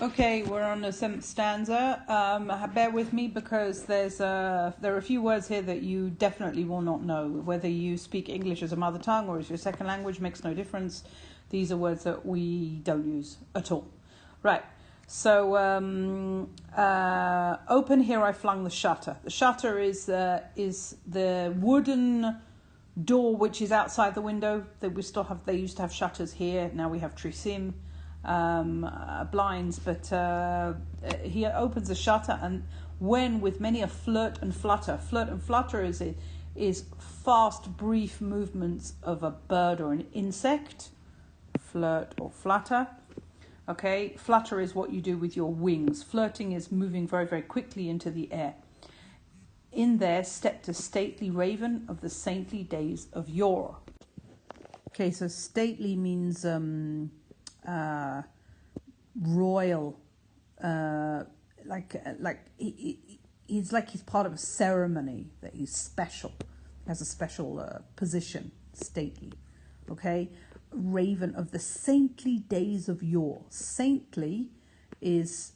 Okay, we're on the 7th stanza. Bear with me because there are a few words here that you definitely will not know. Whether you speak English as a mother tongue or as your second language makes no difference. These are words that we don't use at all. Right, so open here I flung the shutter. The shutter is the wooden door which is outside the window. They used to have shutters here, now we have trisim. Blinds, but he opens a shutter, and when with many a flirt and flutter is fast, brief movements of a bird or an insect. Flirt or flutter. Okay, flutter is what you do with your wings. Flirting is moving very, very quickly into the air. In there stepped a stately raven of the saintly days of yore. Okay, so stately means royal, he's like he's part of a ceremony, that he's special, has a special position, stately. Okay, raven of the saintly days of yore. Saintly is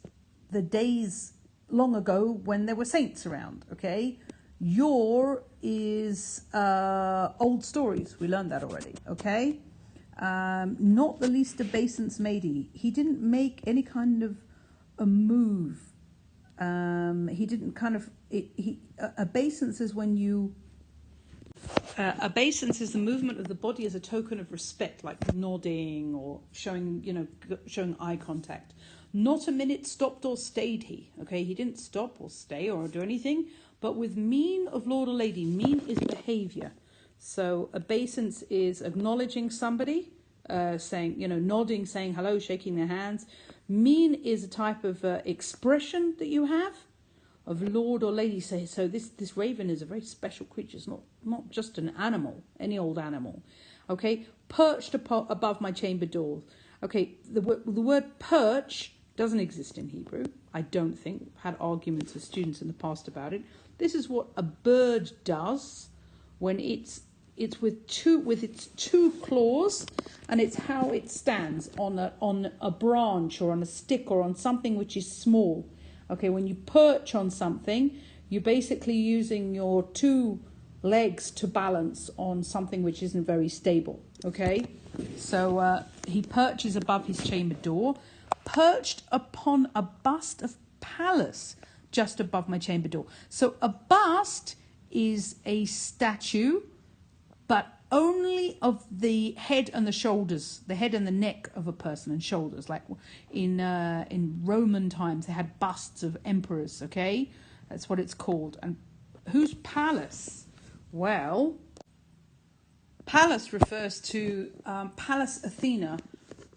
the days long ago when there were saints around. Okay, yore is old stories. We learned that already. Okay. Not the least obeisance made he. He didn't make any kind of a move. He didn't kind of. Obeisance is when you. Obeisance is the movement of the body as a token of respect, like nodding or showing eye contact. Not a minute stopped or stayed he. Okay, he didn't stop or stay or do anything. But with mien of lord or lady, mien is behaviour. So obeisance is acknowledging somebody, saying, nodding, saying hello, shaking their hands. Mien is a type of expression that you have of lord or lady. So this raven is a very special creature. It's not just an animal, any old animal. Okay, perched above my chamber door. Okay, the word perch doesn't exist in Hebrew. I don't think. I've had arguments with students in the past about it. This is what a bird does when it's with its two claws, and it's how it stands on a branch or on a stick or on something which is small. Okay, when you perch on something, you're basically using your two legs to balance on something which isn't very stable. Okay, so he perches above his chamber door, perched upon a bust of Pallas just above my chamber door. So a bust is a statue, but only of the head and the shoulders, the head and the neck of a person and shoulders. Like in Roman times, they had busts of emperors, okay? That's what it's called. And who's Pallas? Well, Pallas refers to Pallas Athena,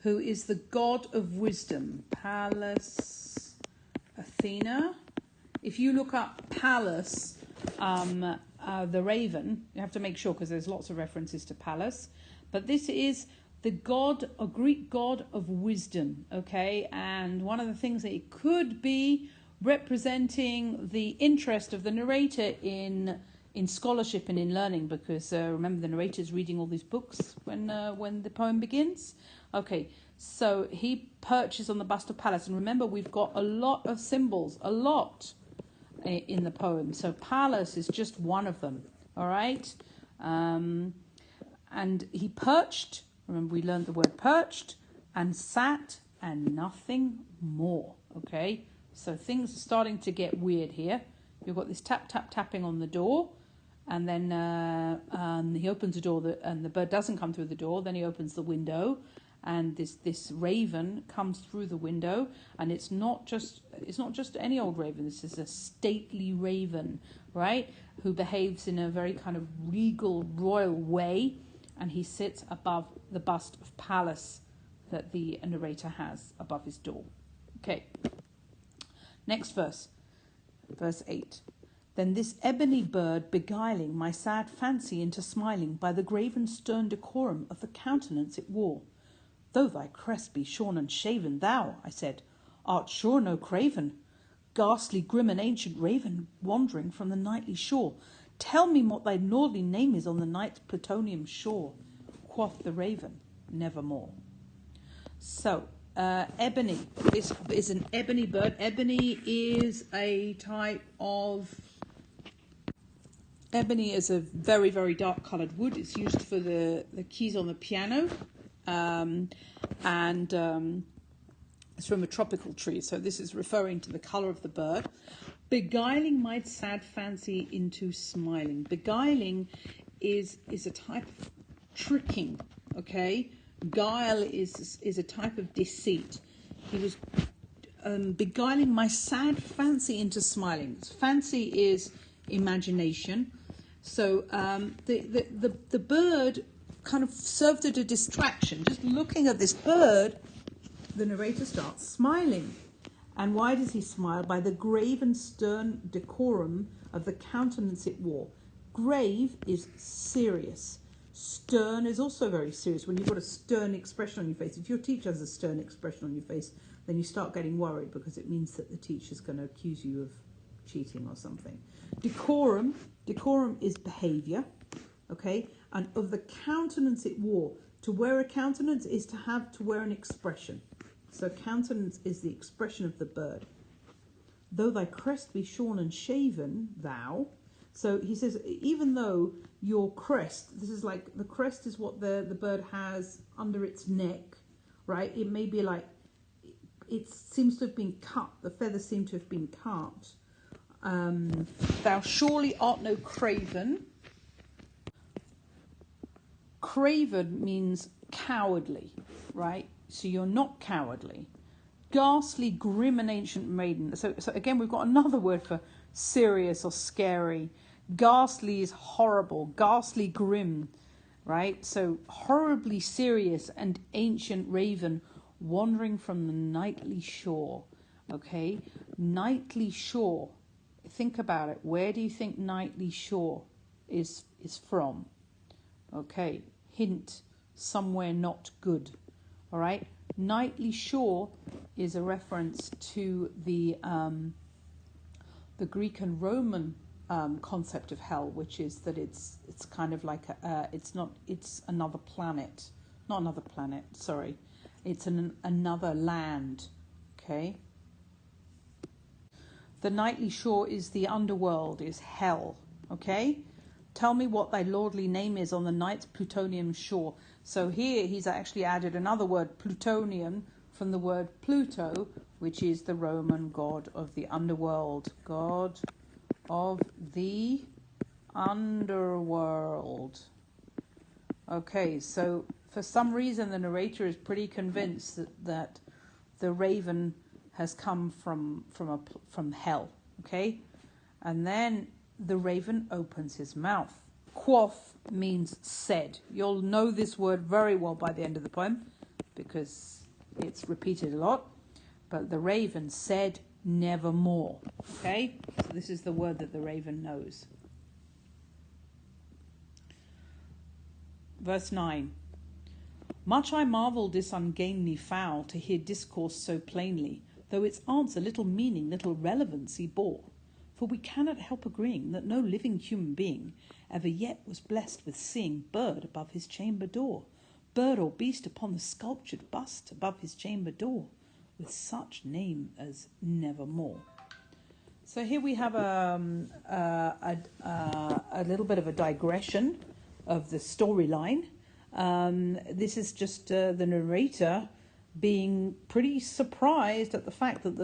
who is the god of wisdom. Pallas Athena. If you look up Pallas, the raven, you have to make sure because there's lots of references to Pallas, but this is the god, a Greek god of wisdom, okay? And one of the things that it could be representing the interest of the narrator in scholarship and in learning, because remember the narrator is reading all these books when the poem begins. Okay, so he perches on the bust of Pallas, and remember we've got a lot of symbols, in the poem. So Pallas is just one of them, all right? And he perched, remember we learned the word perched, and sat, and nothing more, okay? So things are starting to get weird here. You've got this tap, tap, tapping on the door, and then he opens the door, and the bird doesn't come through the door. Then he opens the window, and this raven comes through the window, and it's not just any old raven. This is a stately raven, right, who behaves in a very kind of regal, royal way, and he sits above the bust of Pallas that the narrator has above his door. Okay, next verse 8. Then this ebony bird beguiling my sad fancy into smiling by the graven stern decorum of the countenance it wore. Though thy crest be shorn and shaven, thou, I said, art sure no craven, ghastly, grim, and ancient raven, wandering from the nightly shore. Tell me what thy lordly name is on the night's Plutonian shore. Quoth the raven, nevermore. So Ebony. This is an ebony bird. Ebony is a type of... Ebony is a very, very dark coloured wood. It's used for the keys on the piano. It's from a tropical tree. So this is referring to the colour of the bird. Beguiling my sad fancy into smiling. Beguiling is a type of tricking, okay? Guile is a type of deceit. He was beguiling my sad fancy into smiling. Fancy is imagination. So the bird kind of served as a distraction. Just looking at this bird, the narrator starts smiling. And why does he smile? By the grave and stern decorum of the countenance it wore. Grave is serious. Stern is also very serious. When you've got a stern expression on your face, if your teacher has a stern expression on your face, then you start getting worried because it means that the teacher's going to accuse you of cheating or something. Decorum is behaviour, okay? And of the countenance it wore. To wear a countenance is to wear an expression. So countenance is the expression of the bird. Though thy crest be shorn and shaven, thou. So he says, even though your crest, this is like, the crest is what the bird has under its neck, right? It may be like, it seems to have been cut. The feathers seem to have been cut. Thou surely art no craven. Craven means cowardly, right? So you're not cowardly. Ghastly, grim and ancient maiden. So again, we've got another word for serious or scary. Ghastly is horrible. Ghastly, grim, right? So horribly serious and ancient raven wandering from the nightly shore. Okay, nightly shore. Think about it. Where do you think nightly shore is from? Okay, hint, somewhere not good. All right, nightly shore is a reference to the Greek and Roman concept of hell, which is that it's kind of like it's another planet, not another planet. Sorry, it's another land. Okay. The nightly shore is the underworld, is hell. Okay. Tell me what thy lordly name is on the night's plutonium shore. So here he's actually added another word, plutonium, from the word Pluto, which is the Roman god of the underworld. God of the underworld. Okay, so for some reason the narrator is pretty convinced that the raven has come from hell. Okay, and then the raven opens his mouth. Quoth means said. You'll know this word very well by the end of the poem because it's repeated a lot. But the raven said nevermore. Okay? So this is the word that the raven knows. Verse 9. Much I marvelled this ungainly fowl to hear discourse so plainly, though its answer little meaning, little relevancy bore. For we cannot help agreeing that no living human being ever yet was blessed with seeing bird above his chamber door, bird or beast upon the sculptured bust above his chamber door, with such name as nevermore. So here we have a little bit of a digression of the storyline. This is just the narrator being pretty surprised at the fact that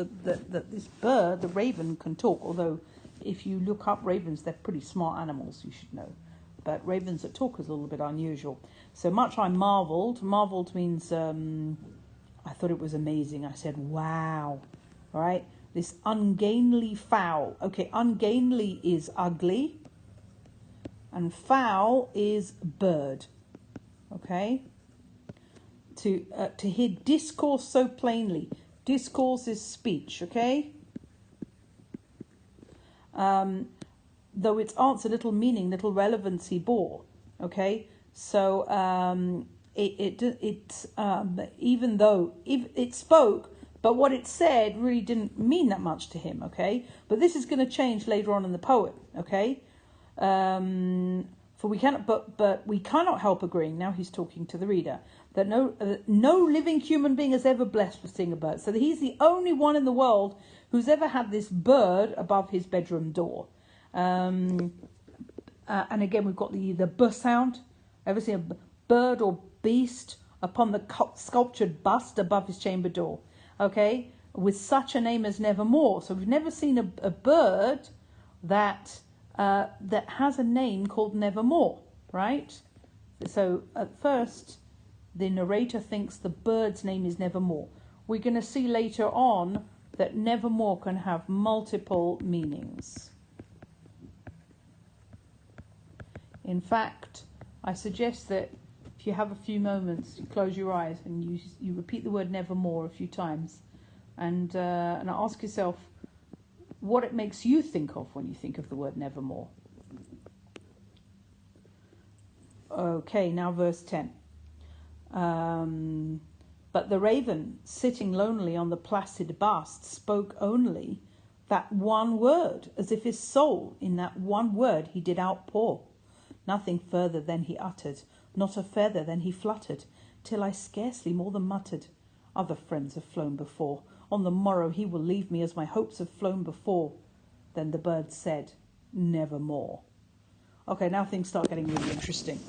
this bird, the raven, can talk. Although if you look up ravens, they're pretty smart animals, you should know. But ravens that talk is a little bit unusual. So much I marvelled. Marvelled means I thought it was amazing. I said, wow. All right. This ungainly fowl. Okay, ungainly is ugly. And fowl is bird. Okay. To hear discourse so plainly. Discourse is speech, okay? Though its answer little meaning, little relevancy bore, okay? So even though it spoke, but what it said really didn't mean that much to him, okay? But this is going to change later on in the poem, okay? For we cannot, but we cannot help agreeing. Now he's talking to the reader, that no living human being has ever blessed with seeing a bird. So that he's the only one in the world who's ever had this bird above his bedroom door. And again, we've got the b sound. Ever seen a bird or beast upon the sculptured bust above his chamber door? Okay, with such a name as Nevermore. So we've never seen a bird that has a name called Nevermore, right? So at first, the narrator thinks the bird's name is Nevermore. We're going to see later on that Nevermore can have multiple meanings. In fact, I suggest that if you have a few moments, you close your eyes and you repeat the word Nevermore a few times, and ask yourself what it makes you think of when you think of the word Nevermore. Okay, now verse 10. But the raven, sitting lonely on the placid bust, spoke only that one word, as if his soul in that one word he did outpour. Nothing further than he uttered, not a feather than he fluttered, till I scarcely more than muttered, other friends have flown before. On the morrow he will leave me as my hopes have flown before. Then the bird said, Nevermore. Okay, now things start getting really interesting.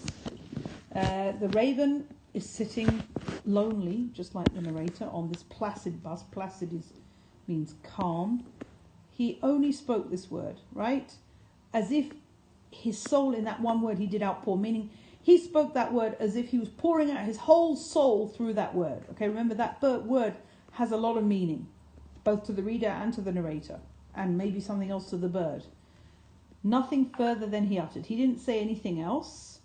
The raven is sitting lonely, just like the narrator, on this placid bust. Placid means calm. He only spoke this word, right? As if his soul in that one word he did outpour, meaning he spoke that word as if he was pouring out his whole soul through that word. Okay, remember that word has a lot of meaning, both to the reader and to the narrator, and maybe something else to the bird. Nothing further than he uttered. He didn't say anything else.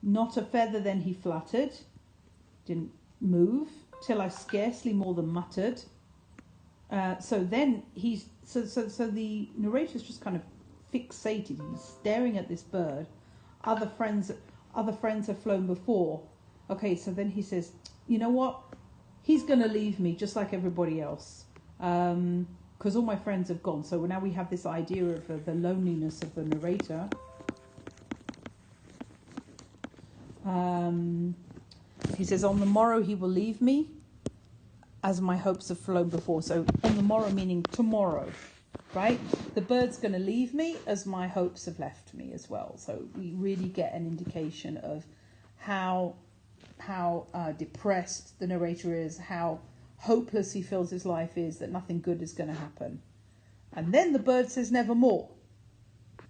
Not a feather than he fluttered. Didn't move till I scarcely more than muttered. So then so the narrator's just kind of fixated. He's staring at this bird. Other friends have flown before. Okay, so then he says, you know what? He's going to leave me just like everybody else, because all my friends have gone. So now we have this idea of the loneliness of the narrator. He says, on the morrow he will leave me as my hopes have flown before. So on the morrow meaning tomorrow, right? The bird's going to leave me as my hopes have left me as well. So we really get an indication of how depressed the narrator is, how hopeless he feels his life is, that nothing good is going to happen. And then the bird says nevermore.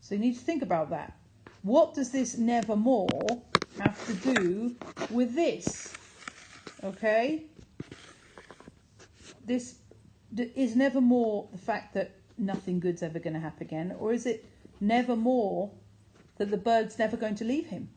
So you need to think about that. What does this nevermore have to do with this? Okay? This is nevermore the fact that nothing good's ever going to happen again, or is it nevermore that the bird's never going to leave him?